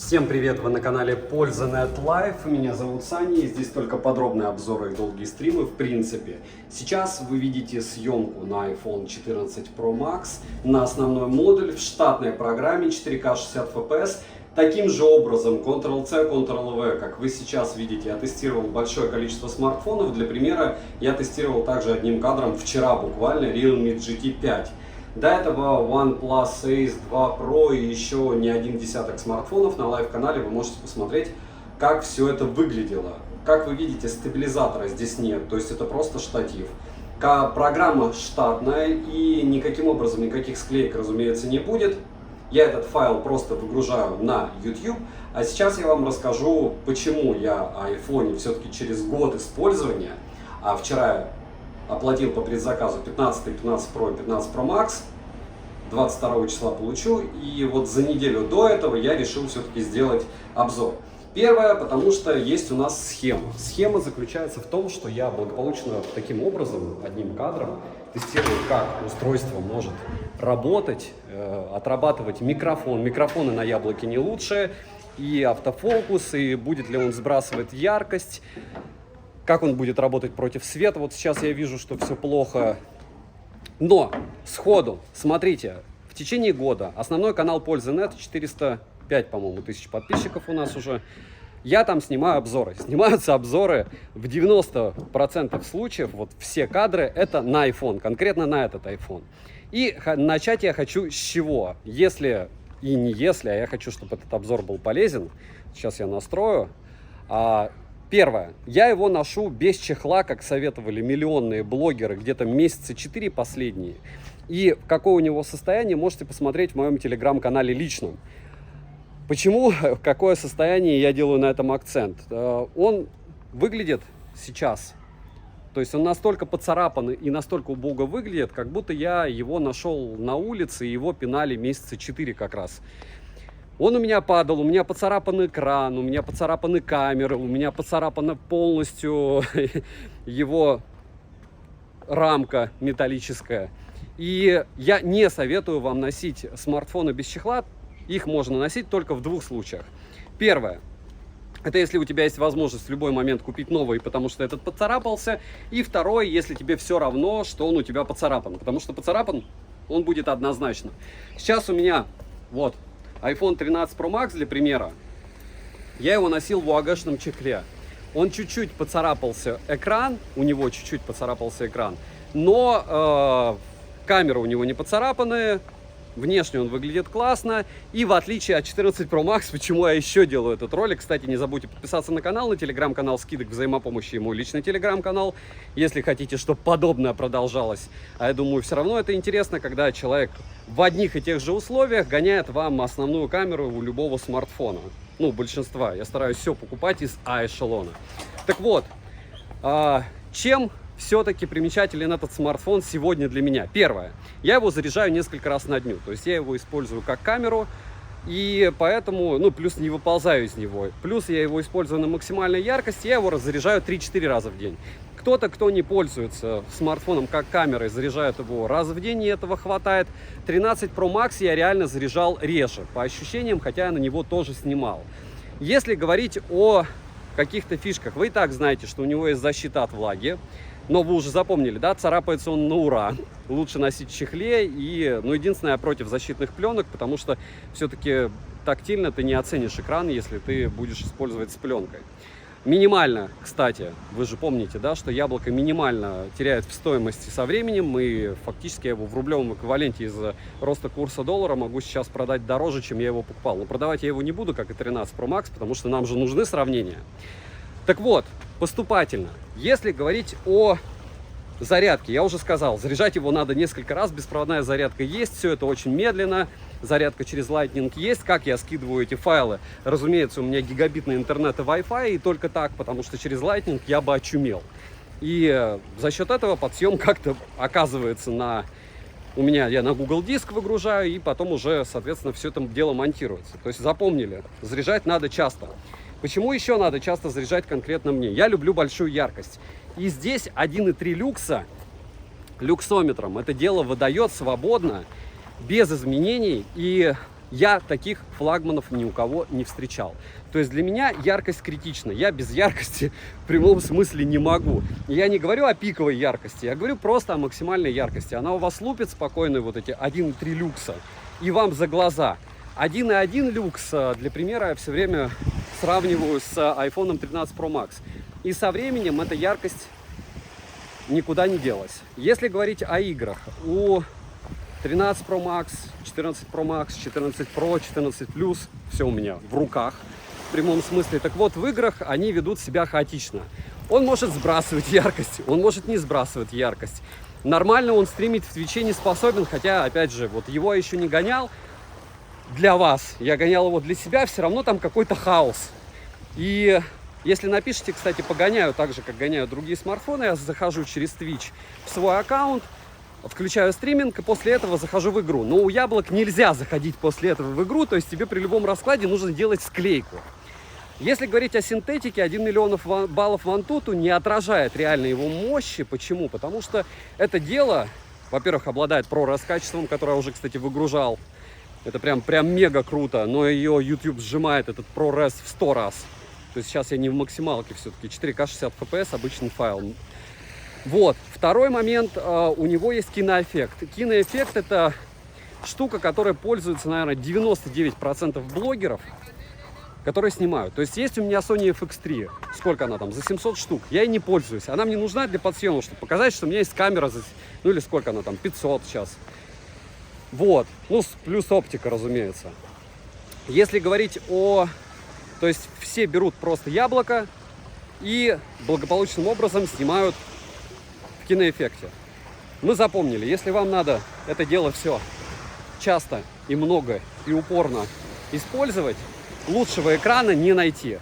Всем привет! Вы на канале Польза.нет Live. Меня зовут Саня, и здесь только подробные обзоры и долгие стримы в принципе. Сейчас вы видите съемку на iPhone 14 Pro Max на основной модуль в штатной программе 4К 60 FPS. Таким же образом Ctrl-C, Ctrl-V, как вы сейчас видите, я тестировал большое количество смартфонов. Для примера, я тестировал также одним кадром вчера буквально Realme GT 5. До этого OnePlus Ace 2 Pro и еще не один десяток смартфонов. На лайв-канале вы можете посмотреть, как все это выглядело. Как вы видите, стабилизатора здесь нет, то есть это просто штатив. Программа штатная и никаким образом никаких склеек, разумеется, не будет. Я этот файл просто выгружаю на YouTube. А сейчас я вам расскажу, почему я о iPhone все-таки через год использования, а вчера я оплатил по предзаказу 15, 15 Pro и 15 Pro Max. 22 числа получу. И вот за неделю до этого я решил все-таки сделать обзор. Первое, потому что есть у нас схема. Схема заключается в том, что я благополучно таким образом, одним кадром, тестирую, как устройство может работать, отрабатывать микрофон. Микрофоны на яблоке не лучше. И автофокус, и будет ли он сбрасывать яркость. Как он будет работать против света. Вот сейчас я вижу, что все плохо. Но сходу, смотрите, в течение года основной канал Польза.нет, 405, по-моему, тысяч подписчиков у нас уже. Я там снимаю обзоры. Снимаются обзоры в 90% случаев, вот все кадры, это на iPhone, конкретно на этот iPhone. И начать я хочу с чего? Если, и не если, а я хочу, чтобы этот обзор был полезен. Сейчас я настрою. Первое. Я его ношу без чехла, как советовали миллионные блогеры, где-то месяца 4 последние. И какое у него состояние, можете посмотреть в моем телеграм-канале личном. Почему, какое состояние я делаю на этом акцент? Он выглядит сейчас, то есть он настолько поцарапан и настолько убого выглядит, как будто я его нашел на улице, и его пинали месяца 4 как раз. Он у меня падал, у меня поцарапан экран, у меня поцарапаны камеры, у меня поцарапана полностью его рамка металлическая. И я не советую вам носить смартфоны без чехла. Их можно носить только в двух случаях. Первое. Это если у тебя есть возможность в любой момент купить новый, потому что этот поцарапался. И второе, если тебе все равно, что он у тебя поцарапан. Потому что поцарапан он будет однозначно. Сейчас у меня вот iPhone 13 Pro Max для примера. Я его носил в УАГшном чехле. Он чуть-чуть поцарапался экран, у него чуть-чуть поцарапался экран, но камеры у него не поцарапаны, внешне он выглядит классно. И в отличие от 14 Pro Max, почему я еще делаю этот ролик, кстати, не забудьте подписаться на канал, на телеграм-канал скидок взаимопомощи, ему личный телеграм-канал, если хотите, чтобы подобное продолжалось. А я думаю, все равно это интересно, когда человек в одних и тех же условиях гоняет вам основную камеру у любого смартфона. Ну, большинства. Я стараюсь все покупать из А-эшелона. Так вот, чем все-таки примечателен этот смартфон сегодня для меня? Первое. Я его заряжаю несколько раз на дню. То есть я его использую как камеру. И поэтому, плюс не выползаю из него. Плюс я его использую на максимальной яркости. Я его заряжаю 3-4 раза в день. Кто-то, кто не пользуется смартфоном как камерой, заряжает его раз в день, и этого хватает. 13 Pro Max я реально заряжал реже, по ощущениям, хотя я на него тоже снимал. Если говорить о каких-то фишках, вы и так знаете, что у него есть защита от влаги. Но вы уже запомнили, да, царапается он на ура. Лучше носить в чехле. И, единственное, я против защитных пленок, потому что все-таки тактильно ты не оценишь экран, если ты будешь использовать с пленкой. Минимально, кстати, вы же помните, да, что яблоко минимально теряет в стоимости со временем. И фактически я его в рублевом эквиваленте из-за роста курса доллара могу сейчас продать дороже, чем я его покупал. Но продавать я его не буду, как и 13 Pro Max, потому что нам же нужны сравнения. Так вот, поступательно, если говорить о зарядке, я уже сказал, заряжать его надо несколько раз, беспроводная зарядка есть, все это очень медленно, зарядка через Lightning есть. Как я скидываю эти файлы? Разумеется, у меня гигабитный интернет и Wi-Fi, и только так, потому что через Lightning я бы очумел. И за счет этого подсъем как-то оказывается у меня, я на Google Диск выгружаю, и потом уже, соответственно, все это дело монтируется. То есть запомнили, заряжать надо часто. Почему еще надо часто заряжать конкретно мне? Я люблю большую яркость. И здесь 1.3 люкса люксометром это дело выдает свободно, без изменений. И Я таких флагманов ни у кого не встречал. То есть для меня яркость критична. Я без яркости в прямом смысле не могу. Я не говорю о пиковой яркости, я говорю просто о максимальной яркости. Она у вас лупит спокойно, вот эти 1,3 люкса, и вам за глаза. 1,1 люкс, для примера, я все время сравниваю с iPhone 13 Pro Max. И со временем эта яркость никуда не делась. Если говорить о играх, у 13 Pro Max, 14 Pro Max, 14 Pro, 14 Plus, все у меня в руках, в прямом смысле. Так вот, в играх они ведут себя хаотично. Он может сбрасывать яркость, он может не сбрасывать яркость. Нормально он стримить в Твиче не способен, хотя, опять же, вот его я еще не гонял для вас, я гонял его для себя, все равно там какой-то хаос. И если напишите, кстати, погоняю так же, как гоняют другие смартфоны, я захожу через Twitch в свой аккаунт, включаю стриминг, и после этого захожу в игру. Но у яблок нельзя заходить после этого в игру, то есть тебе при любом раскладе нужно делать склейку. Если говорить о синтетике, 1 миллион баллов в Antutu не отражает реально его мощи. Почему? Потому что это дело, во-первых, обладает ProRes качеством, которое я уже, кстати, выгружал. Это прям мега круто, но ее YouTube сжимает, этот ProRes, в 100 раз. То есть сейчас я не в максималке все-таки, 4К 60 FPS, обычный файл. Вот, второй момент, у него есть киноэффект. Киноэффект — это штука, которой пользуется, наверное, 99% блогеров, которые снимают. То есть есть у меня Sony FX3, сколько она там, за 700 штук, я ей не пользуюсь. Она мне нужна для подсъемок, чтобы показать, что у меня есть камера, ну или сколько она там, 500 сейчас. Вот, ну плюс оптика, разумеется. Если говорить о... То есть все берут просто яблоко и благополучным образом снимают в киноэффекте. Мы запомнили, если вам надо это дело все часто и много и упорно использовать, лучшего экрана не найти.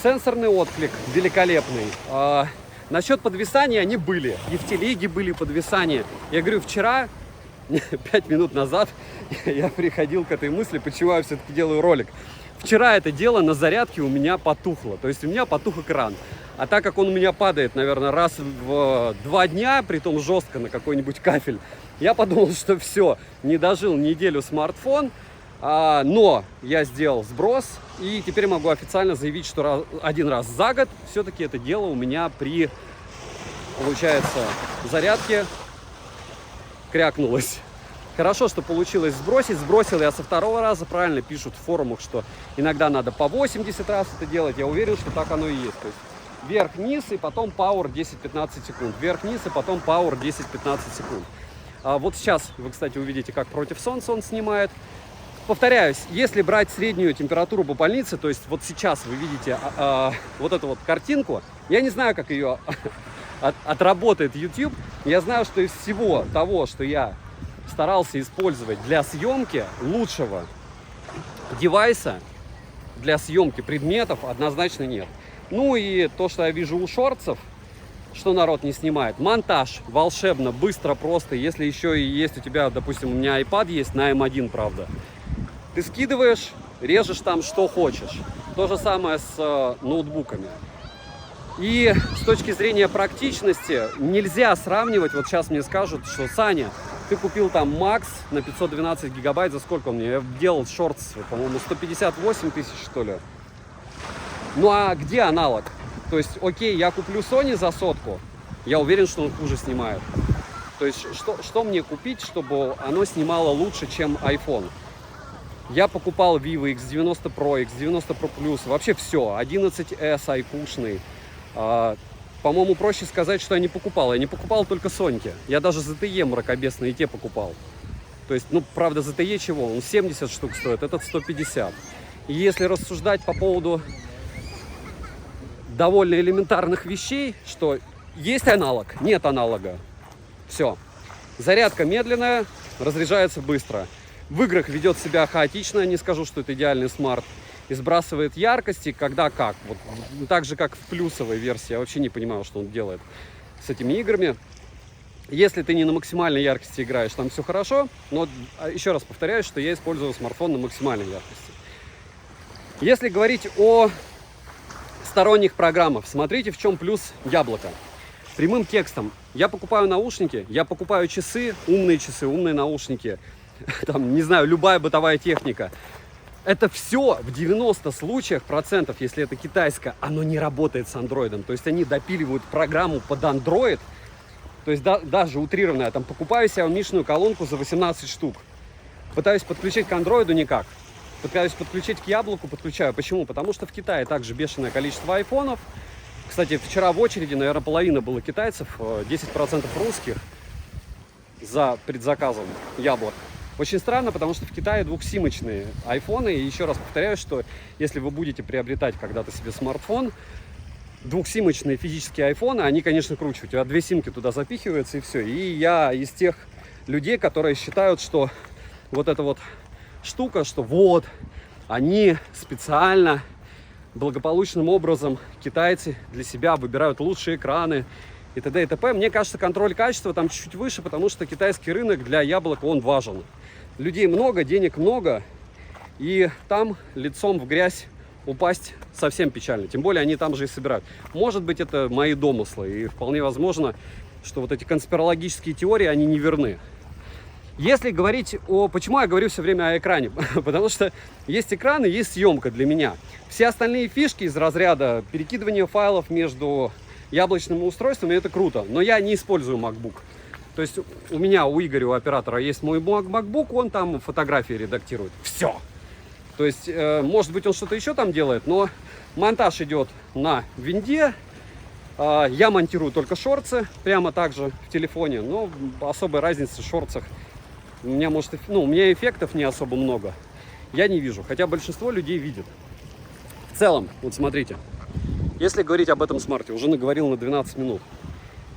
Сенсорный отклик великолепный. Насчет подвисания они были. И в телеге были подвисания. Я говорю, вчера, 5 минут назад, я приходил к этой мысли, почему я все-таки делаю ролик. Вчера это дело на зарядке у меня потухло. То есть у меня потух экран. А так как он у меня падает, наверное, раз в 2 дня, притом жестко на какой-нибудь кафель, я подумал, что все, не дожил неделю смартфон. Но я сделал сброс, и теперь могу официально заявить, что один раз за год все-таки это дело у меня при, получается, зарядке крякнулось. Хорошо, что получилось сбросить. Сбросил я со 2-го раза. Правильно пишут в форумах, что иногда надо по 80 раз это делать. Я уверен, что так оно и есть. То есть вверх-вниз и потом power 10-15 секунд. Вверх-вниз и потом power 10-15 секунд. Вот сейчас вы, кстати, увидите, как против солнца он снимает. Повторяюсь, если брать среднюю температуру по больнице, то есть вот сейчас вы видите вот эту вот картинку, я не знаю, как ее отработает YouTube. Я знаю, что из всего того, что я старался использовать для съемки, лучшего девайса для съемки предметов однозначно нет. Ну и то, что я вижу у шортсов, что народ не снимает. Монтаж волшебно, быстро, просто. Если еще и есть у тебя, допустим, у меня iPad есть на M1, правда. Ты скидываешь, режешь там что хочешь. То же самое с ноутбуками. И с точки зрения практичности нельзя сравнивать. Вот сейчас мне скажут, что Саня, ты купил там Max на 512 гигабайт, за сколько он мне? Я делал шортс, по-моему, 158 тысяч, что ли. Ну а где аналог? То есть, окей, я куплю Sony за 100, я уверен, что он хуже снимает. То есть, что мне купить, чтобы оно снимало лучше, чем iPhone? Я покупал Vivo X90 Pro, X90 Pro Plus, вообще все, 11s iPushный. По-моему, проще сказать, что я не покупал. Я не покупал только Соньки. Я даже ZTE мракобесные и те покупал. То есть, ну, правда, ZTE чего? Он 70 штук стоит, этот 150. И если рассуждать по поводу довольно элементарных вещей, что есть аналог, нет аналога. Все. Зарядка медленная, разряжается быстро. В играх ведет себя хаотично, не скажу, что это идеальный смарт. И сбрасывает яркости, когда как. Вот, так же, как в плюсовой версии. Я вообще не понимаю, что он делает с этими играми. Если ты не на максимальной яркости играешь, там все хорошо. Но еще раз повторяю, что я использую смартфон на максимальной яркости. Если говорить о сторонних программах, смотрите, в чем плюс яблока. Прямым текстом. Я покупаю наушники, я покупаю часы, умные наушники. там, не знаю, любая бытовая техника. Это все в 90 случаях процентов, если это китайское, оно не работает с андроидом. То есть они допиливают программу под Android. То есть даже утрированно, я там покупаю себе Xiaomi-шную колонку за 18 штук. Пытаюсь подключить к андроиду никак. Пытаюсь подключить к яблоку, подключаю. Почему? Потому что в Китае также бешеное количество айфонов. Кстати, вчера в очереди, наверное, половина было китайцев, 10% русских за предзаказом яблок. Очень странно, потому что в Китае двухсимочные айфоны. И еще раз повторяю, что если вы будете приобретать когда-то себе смартфон, двухсимочные физические айфоны, они, конечно, круче. У тебя 2 симки туда запихиваются и все. И я из тех людей, которые считают, что вот эта вот штука, что вот они специально, благополучным образом, китайцы для себя выбирают лучшие экраны и т.д. и т.п. Мне кажется, контроль качества там чуть-чуть выше, потому что китайский рынок для яблок, он важен. Людей много, денег много, и там лицом в грязь упасть совсем печально. Тем более они там же и собирают. Может быть, это мои домыслы, и вполне возможно, что вот эти конспирологические теории, они не верны. Если говорить о... Почему я говорю все время о экране? Потому что есть экран и есть съемка для меня. Все остальные фишки из разряда перекидывания файлов между яблочными устройствами, это круто. Но я не использую MacBook. То есть у меня, у Игоря, у оператора, есть мой MacBook, он там фотографии редактирует. Все. То есть, может быть, он что-то еще там делает, но монтаж идет на винде. Я монтирую только шорты, прямо так же в телефоне. Но особой разницы в шортах у меня, может, у меня эффектов не особо много. Я не вижу, хотя большинство людей видит. В целом, вот смотрите, если говорить об этом смарте, уже наговорил на 12 минут.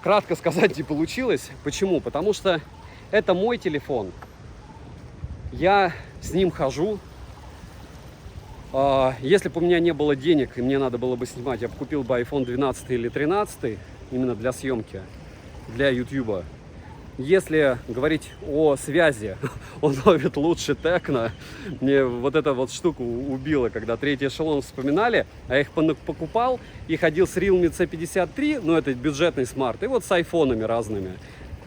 Кратко сказать не получилось. Почему? Потому что это мой телефон. Я с ним хожу. Если бы у меня не было денег и мне надо было бы снимать, я бы купил бы iPhone 12 или 13 именно для съемки, для YouTube. Если говорить о связи, он ловит лучше Tecno. Мне вот эта вот штука убила, когда третий эшелон вспоминали, а я их покупал и ходил с Realme C53, ну это бюджетный смарт, и вот с айфонами разными.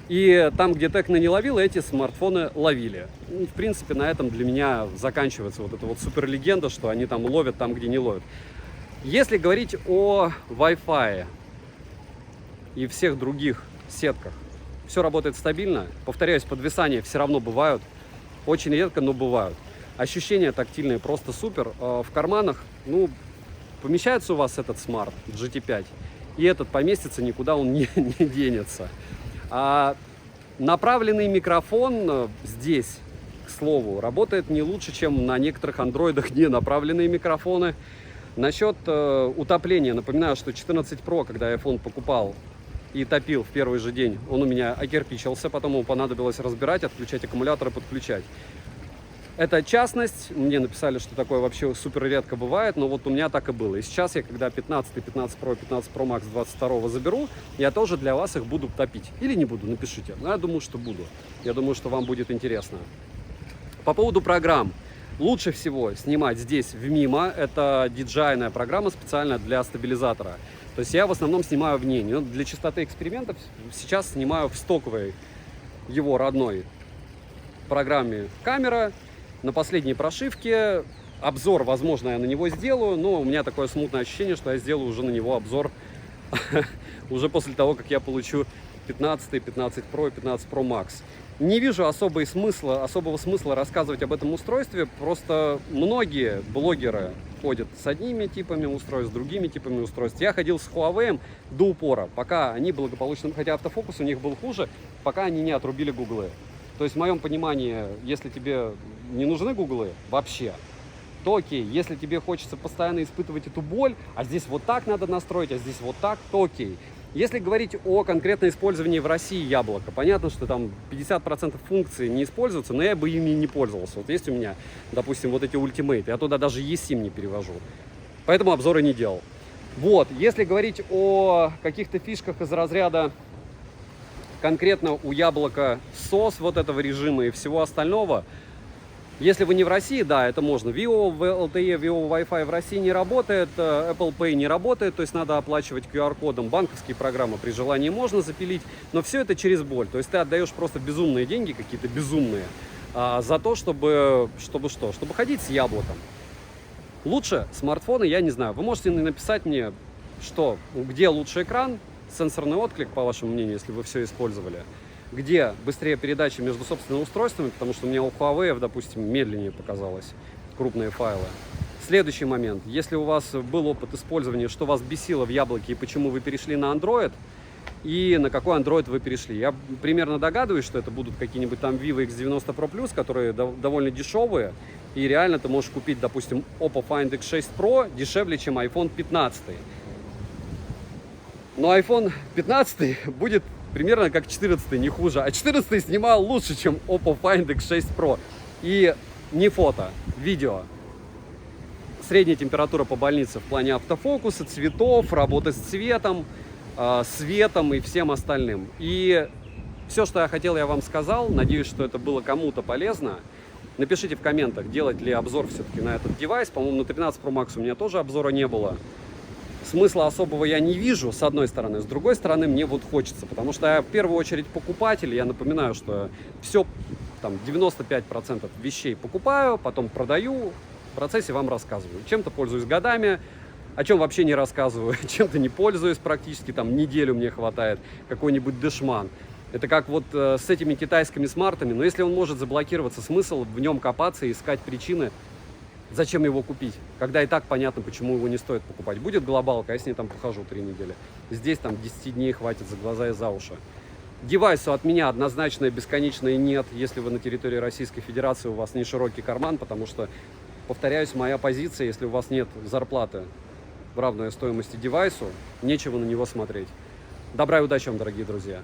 И там, где Tecno не ловил, эти смартфоны ловили. И, в принципе, на этом для меня заканчивается вот эта вот суперлегенда, что они там ловят там, где не ловят. Если говорить о Wi-Fi и всех других сетках, все работает стабильно. Повторяюсь, подвисания все равно бывают. Очень редко, но бывают. Ощущения тактильные просто супер. В карманах, ну, помещается у вас этот смарт GT5, и этот поместится, никуда он не денется. А направленный микрофон здесь, к слову, работает не лучше, чем на некоторых андроидах не направленные микрофоны. Насчет утопления, напоминаю, что 14 Pro, когда я iPhone покупал и топил в первый же день, он у меня окирпичился, потом ему понадобилось разбирать, отключать аккумулятор и подключать. Это частность, мне написали, что такое вообще супер редко бывает, но вот у меня так и было. И сейчас я, когда 15 Pro, 15 Pro Max 22 заберу, я тоже для вас их буду топить. Или не буду, напишите. Но я думаю, что буду. Я думаю, что вам будет интересно. По поводу программ. Лучше всего снимать здесь в Mimo. Это DJI-ная программа специально для стабилизатора. То есть я в основном снимаю в ней. Но для чистоты экспериментов сейчас снимаю в стоковой его родной программе камера. На последней прошивке. Обзор, возможно, я на него сделаю, но у меня такое смутное ощущение, что я сделаю уже на него обзор уже после того, как я получу 15, 15 Pro и 15 Pro Max. Не вижу особого смысла рассказывать об этом устройстве, просто многие блогеры ходят с одними типами устройств, с другими типами устройств. Я ходил с Huawei до упора, пока они благополучно, хотя автофокус у них был хуже, пока они не отрубили гуглы. То есть в моем понимании, если тебе не нужны гуглы вообще, то окей. Если тебе хочется постоянно испытывать эту боль, а здесь вот так надо настроить, а здесь вот так, то окей. Если говорить о конкретном использовании в России яблока, понятно, что там 50% функций не используются, но я бы ими не пользовался. Вот есть у меня, допустим, вот эти Ultimate, я туда даже eSIM не перевожу, поэтому обзоры не делал. Вот, если говорить о каких-то фишках из разряда конкретно у яблока SOS вот этого режима и всего остального, если вы не в России, да, это можно. VIO, LTE, VIO Wi-Fi в России не работает, Apple Pay не работает, то есть надо оплачивать QR-кодом. Банковские программы при желании можно запилить, но все это через боль. То есть ты отдаешь просто безумные деньги, какие-то безумные, за то, чтобы ходить с яблоком. Лучше смартфоны, я не знаю. Вы можете написать мне, где лучший экран, сенсорный отклик, по вашему мнению, если вы все использовали, где быстрее передача между собственными устройствами, потому что у меня у Huawei, допустим, медленнее показалось крупные файлы. Следующий момент. Если у вас был опыт использования, что вас бесило в яблоке и почему вы перешли на Android, и на какой Android вы перешли. Я примерно догадываюсь, что это будут какие-нибудь там Vivo X90 Pro Plus, которые довольно дешевые, и реально ты можешь купить, допустим, Oppo Find X6 Pro дешевле, чем iPhone 15. Но iPhone 15 будет примерно как 14, не хуже. А 14 снимал лучше, чем Oppo Find X6 Pro. И не фото, видео. Средняя температура по больнице в плане автофокуса, цветов, работы с цветом, светом и всем остальным. И все, что я хотел, я вам сказал. Надеюсь, что это было кому-то полезно. Напишите в комментах, делать ли обзор все-таки на этот девайс. По-моему, на 13 Pro Max у меня тоже обзора не было. Смысла особого я не вижу, с одной стороны. С другой стороны, мне вот хочется. Потому что я в первую очередь покупатель. Я напоминаю, что все, там, 95% вещей покупаю, потом продаю. В процессе вам рассказываю. Чем-то пользуюсь годами, о чем вообще не рассказываю, чем-то не пользуюсь практически, там неделю мне хватает, какой-нибудь дешман. Это как вот с этими китайскими смартами, но если он может заблокироваться, смысл в нем копаться и искать причины, зачем его купить, когда и так понятно, почему его не стоит покупать. Будет глобалка, я с ней там похожу 3 недели. Здесь там 10 дней хватит за глаза и за уши. Девайсу от меня однозначное, бесконечное нет, если вы на территории Российской Федерации, у вас не широкий карман, потому что, повторяюсь, моя позиция, если у вас нет зарплаты в равной стоимости девайсу, нечего на него смотреть. Добра и удачи вам, дорогие друзья!